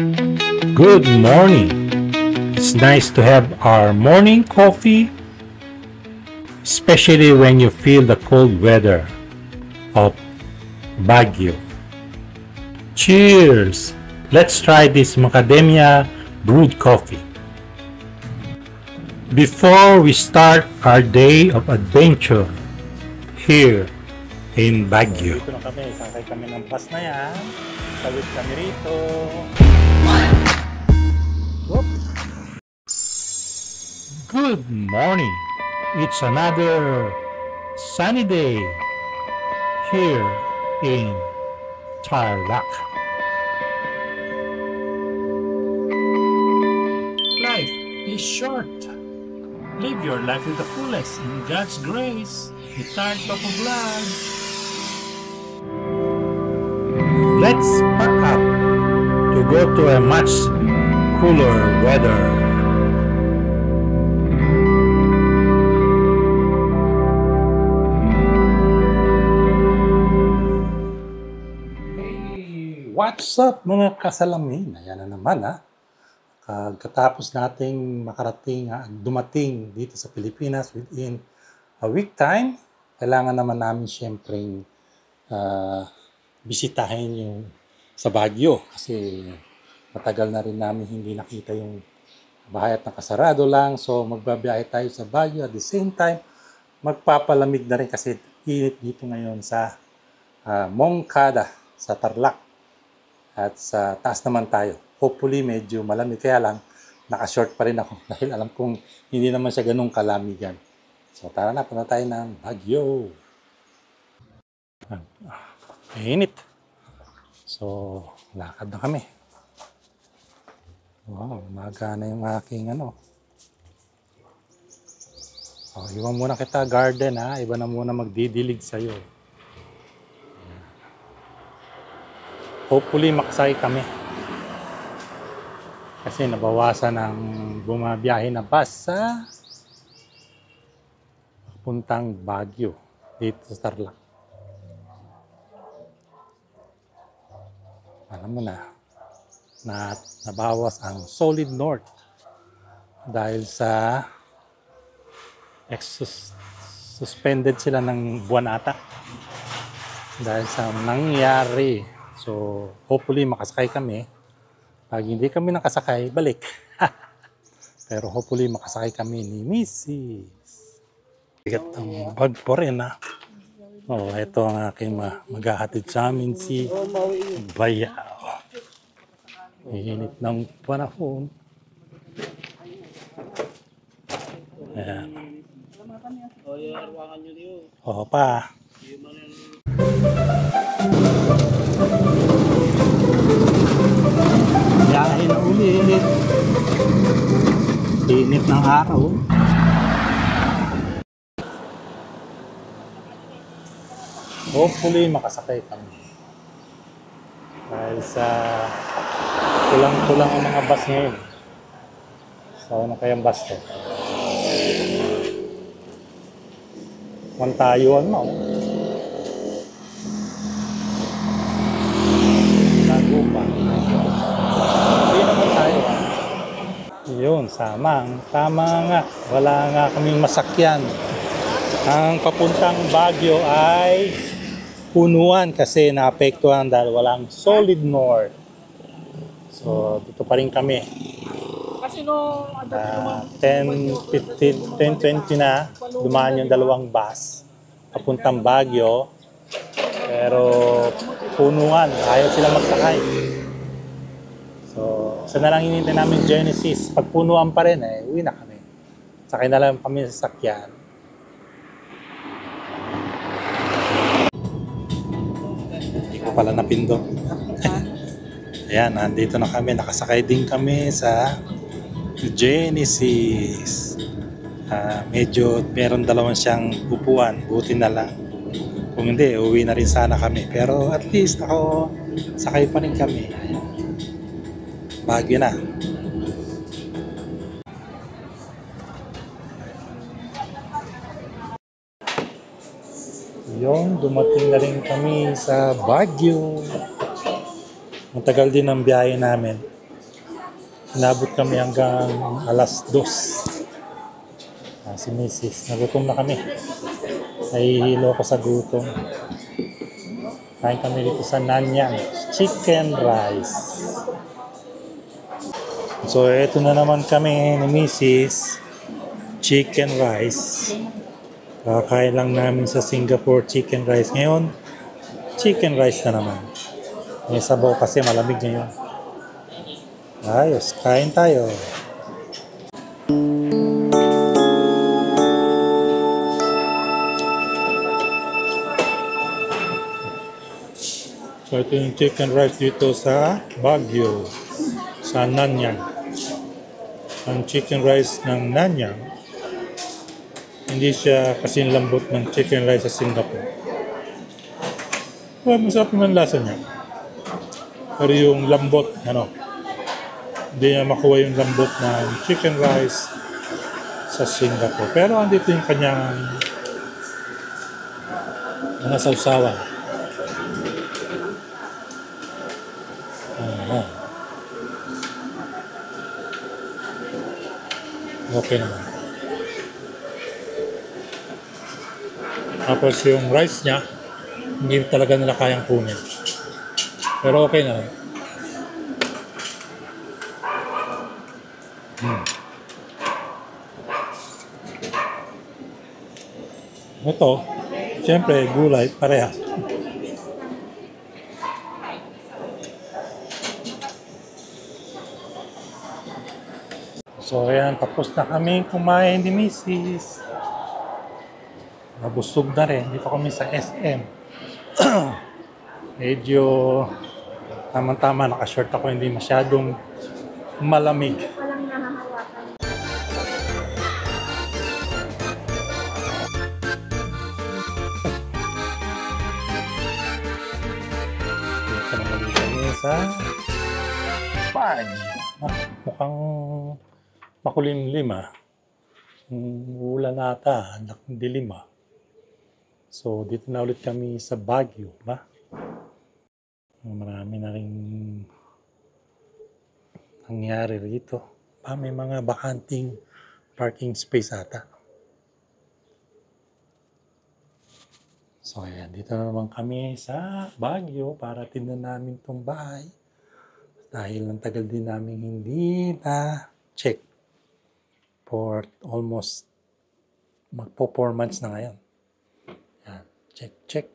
Good morning. It's nice to have our morning coffee, especially when you feel the cold weather of Baguio. Cheers! Let's try this macadamia brewed coffee. Before we start our day of adventure here in Baguio. Dito na kami, sakay kami ng bus na yan. Tawid kami rito. Good morning. It's another sunny day here in Tarlac. Life is short. Live your life to the fullest in God's grace. Return to vlog. Let's pack up to go to a much cooler weather. What's up mga kasalamin? Ayan na naman ha. Katapos nating dumating dito sa Pilipinas within a week time, kailangan naman namin siyempre bisitahin yung sa Baguio kasi matagal na rin namin hindi nakita yung bahay at nakasarado lang. So magbabiyahe tayo sa Baguio at the same time magpapalamig na rin kasi init dito ngayon sa Moncada, sa Tarlac. At sa taas naman tayo. Hopefully medyo malamig. Kaya lang, naka-short pa rin ako. Dahil alam kong hindi naman siya ganun kalamigan. So tara na, punta tayo ng Baguio. Mainit. So, lakad na kami. Wow, umaga na yung aking iwan muna kita garden ha. Iba na muna magdidilig sa'yo. Hopefully makasakay kami. Kasi nabawasan ang bumabiyahe na bus sa puntang Baguio dito sa Tarlac. Alam mo na nabawas ang Solid North dahil sa suspended sila ng buwan ata dahil sa nangyari. So, hopefully makasakay kami. Pag hindi kami nakasakay, balik. Pero hopefully makasakay kami ni Mrs. Bigat ang bag po rin ha. Ito ang aking maghahatid sa amin si Bayaw. Init ng panahon. Ayan. Oo pa. Biyahe na ulit. Init ng araw. Hopefully makasakay kami. Dahil sa kulang-kulang ang mga bus ngayon. So ano kayang bus to? Tayo Nagupa. Hindi naman tayo. Yun, tama nga. Wala nga kaming masakyan. Ang papuntang Baguio ay punuan kasi naapektuhan dahil walang Solid North. So, dito pa rin kami. Kasi 10:20 na dumaan yung dalawang bus papuntang Baguio. Pero punuan, ayaw sila magsakay. So, isa na lang hinintay namin Genesis. Pag punuan pa rin, uwi na kami. Sakay na lang kami sa sakyan. Hindi ko pala napindot. Ayan, nandito na kami. Nakasakay din kami sa Genesis. Medyo meron dalawang siyang upuan. Buti na lang. Kung hindi, uwi na rin sana kami. Pero at least sakay pa rin kami. Baguio na. Yung dumating na rin kami sa Baguio. Matagal din ang biyahe namin. Inabot kami hanggang alas 2. Si Mrs. Nagutom na kami. Nahihilo ko sa gutom. Kain kami dito sa Nanyang Chicken Rice. So, eto na naman kami ni Mrs. Chicken Rice. Kakain lang namin sa Singapore Chicken Rice. Ngayon, Chicken Rice na naman. May sabaw kasi malamig ngayon. Ayos, kain tayo. So, ito yung chicken rice dito sa Baguio, sa Nanyang. Ang chicken rice ng Nanyang, hindi siya kasing lambot ng chicken rice sa Singapore. Well, masarap naman lasa niya. Pero yung lambot, hindi niya makuha yung lambot ng chicken rice sa Singapore. Pero andito yung kanyang mga sausawan. Okay naman. Tapos yung rice niya, hindi talaga nila kayang kunin. Pero okay naman. Ito, siyempre, gulay, parehas. So, ayan, tapos na kami kumain ni Mrs. Nabusog na rin. Dito kami sa SM. Medyo tama-tama, naka-short ako, hindi masyadong malamig. Dito naman kami sa Baguio. Mukhang makulimlim ulan ata, dilim So, dito na ulit kami sa Baguio, Marami na rin nangyari rito. May mga bakanting parking space ata. So, ayan, dito na naman kami sa Baguio para tingnan namin itong bahay. Dahil ang tagal din namin hindi na check for almost magpo 4 months na ngayon. Yan. Check.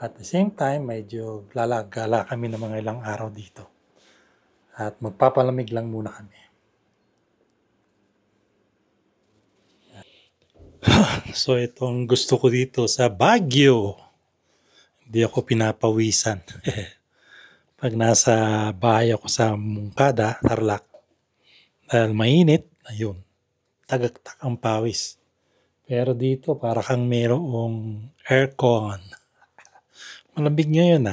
At the same time, medyo gala kami ng mga ilang araw dito. At magpapalamig lang muna kami. So itong gusto ko dito sa Baguio. Hindi ako pinapawisan. Pag nasa bahay ako sa Mungkada, Tarlac, dahil mainit, ayun, tagaktak ang pawis. Pero dito, para kang mayroong aircon. Malamig ngayon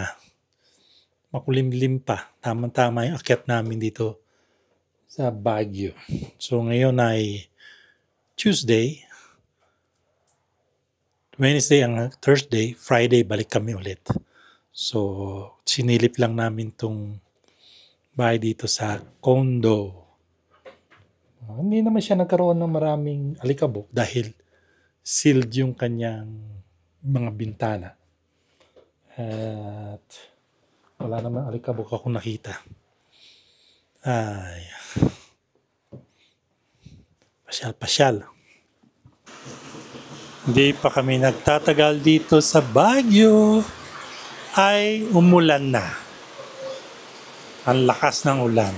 makulimlim pa. Tama-tama yung akyat namin dito sa Baguio. So ngayon ay Tuesday, Wednesday ang Thursday, Friday balik kami ulit. So sinilip lang namin tong bahay dito sa condo. Hindi naman siya nagkaroon ng maraming alikabok dahil sealed yung kanyang mga bintana. At wala naman alikabok ako nakita. Ay. Pasyal. Hindi pa kami nagtatagal dito sa Baguio. Ay umulan na. Ang lakas ng ulan.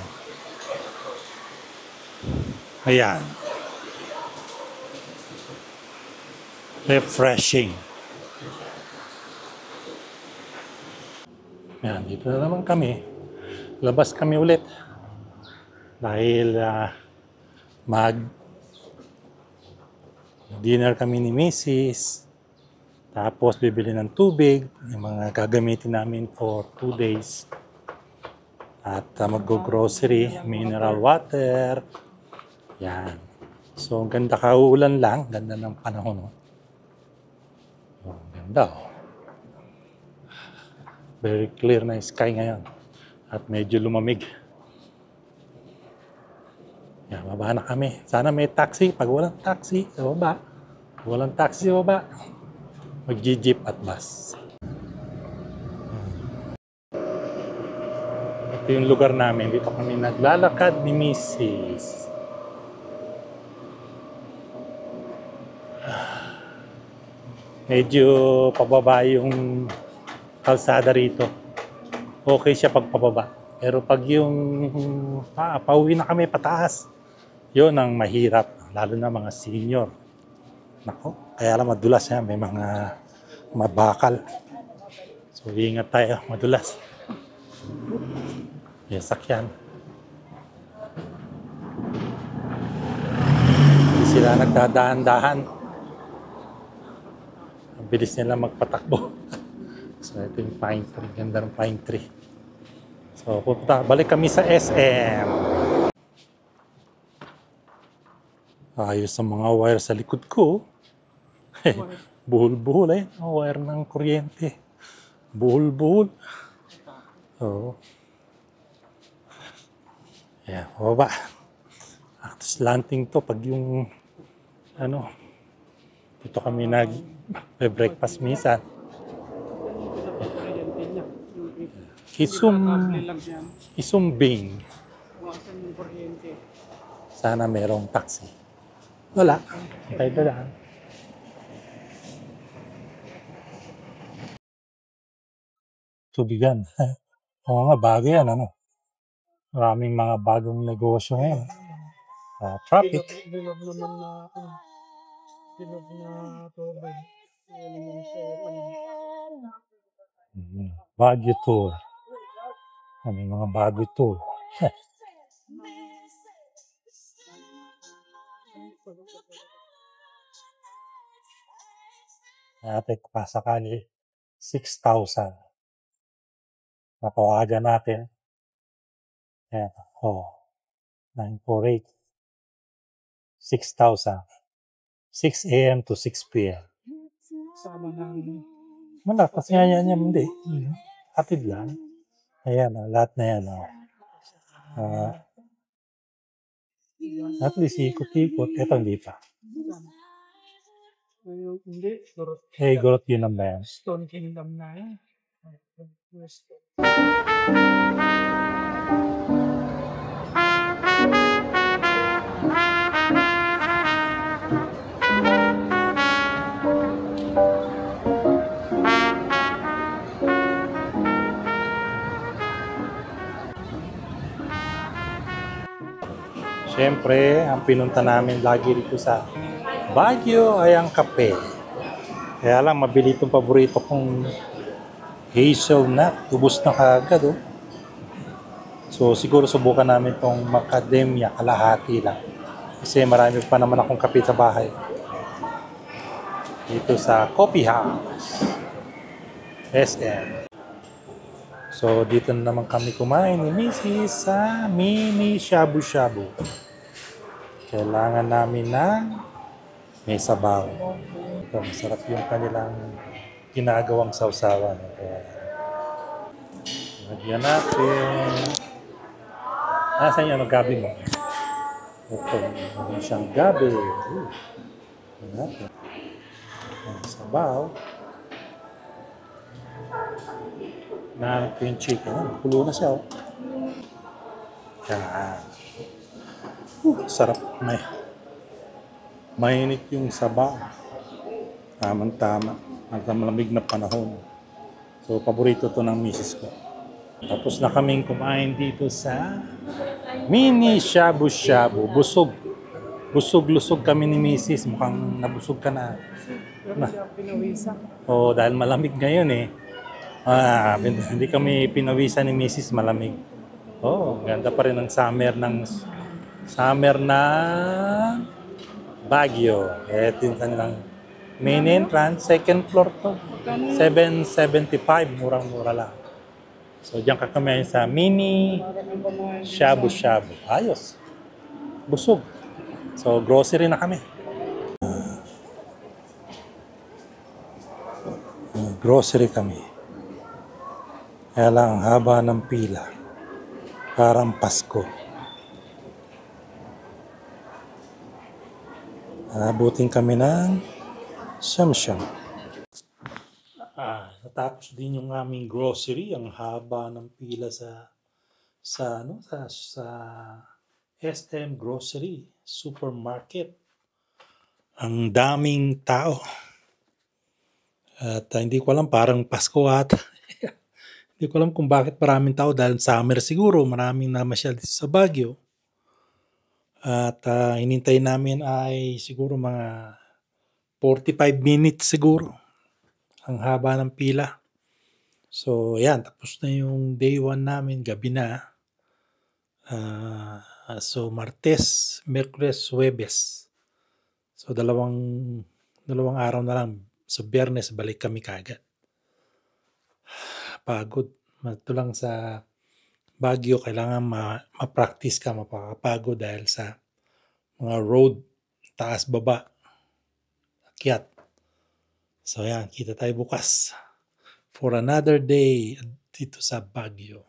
Ayan. Refreshing. Ayan, dito na naman kami. Labas kami ulit. Dahil mag-dinner kami ni Mrs. Tapos bibili ng tubig, yung mga gagamitin namin for 2 days. At mag-grocery, mineral water. Yan. So, ganda kauulan lang. Ganda ng panahon. Ganda. Very clear na sky ngayon. At medyo lumamig. Baba na kami. Sana may taxi. Pag walang taxi, sa baba. Pag walang taxi sa baba, mag-jeep at bus. Ito yung lugar namin. Dito kami naglalakad ni Mrs. Medyo pababa yung kalsada rito. Okay siya pag pababa. Pero pag yung pauwi na kami pataas, yun ang mahirap. Lalo na mga senior. Nako, kaya lang madulas yan. May mga mabakal. So, ingat tayo. Madulas. Yung sakyan. Hindi sila nagdadahan-dahan. Ang bilis nila magpatakbo. So, ito yung pine tree. Ganda ng pine tree. So, balik kami sa SM. Ayos ang mga wire sa likod ko. Buhol-buhol eh. Wire ng kuryente. Buhol-buhol. Oo. Ayan, baba. Slanting to pag yung dito kami nag-breakfast minsan. Isumbing. Sana merong taxi. Wala. Tayo dadaan. Tubigan. Oo nga, bago yan, Maraming mga bagong negosyo ngayon. Traffic. Baguio Tour. May mga Baguio Tour. Natin pasakali 6,000. Napawagan natin. Ayan. 948. 6,000. 6 a.m. to 6 p.m. Sama ng... Wala, kasi yan, hindi. Hatid lang. Ayan, lahat na yan. At least ikot-ikot. Ito hindi pa. Hindi. Gurot yun ang bayan. Stone Kingdom na yan. Siyempre, ang pinunta namin lagi dito sa Baguio ay ang kape. Kaya lang, mabili itong paborito kong hazelnut. Ubus na kagad, So, siguro subukan namin itong macadamia, kalahati lang. Kasi marami pa naman akong kape sa bahay. Dito sa Coffee House. SM. So, dito na naman kami kumain ni Mrs. sa mini shabu-shabu. Kailangan namin ng may sabaw. Ito, masarap yung kanilang ginagawang sausawan. Lagyan natin. Saan yung gabi mo? Ito, meron siyang gabi. Lagyan natin. Ang sabaw. Nahanap ko yung chicken. Pulo na siya, Yan. Sarap. Mainit yung sabaw. Tamang-tama. Ang malamig na panahon. So, paborito to ng misis ko. Tapos na kaming kumain dito sa mini shabu-shabu. Busog. Busog-lusog kami ni misis. Mukhang nabusog ka na. Dahil malamig ngayon hindi kami pinawisan ni misis, malamig. Ganda pa rin ang summer na Baguio. Ito yung kanilang main entrance, second floor to. 775, murang-mura lang. So, diyan ka kami sa mini shabu-shabu. Ayos. Busog. So, grocery na kami. Grocery kami. Kaya lang ang haba ng pila. Parang Pasko. Abutin kami ng siyam-siyam. Natapos din yung aming grocery. Ang haba ng pila sa SM Grocery Supermarket. Ang daming tao. At hindi ko alam, parang Pasko ata. Hindi ko alam kung bakit maraming tao dahil summer siguro. Maraming namasyal dito sa Baguio. At inintay namin ay siguro mga 45 minutes siguro. Ang haba ng pila. So, yan. Tapos na yung day 1 namin. Gabi na. So, Martes, Merkules, Huwebes. So, dalawang araw na lang. So, Biyernes, balik kami kagad. Pagod. Ito lang sa Baguio, kailangan ma-practice ka, mapapagod dahil sa mga road, taas, baba, akyat. So, yan. Kita tayo bukas for another day dito sa Baguio.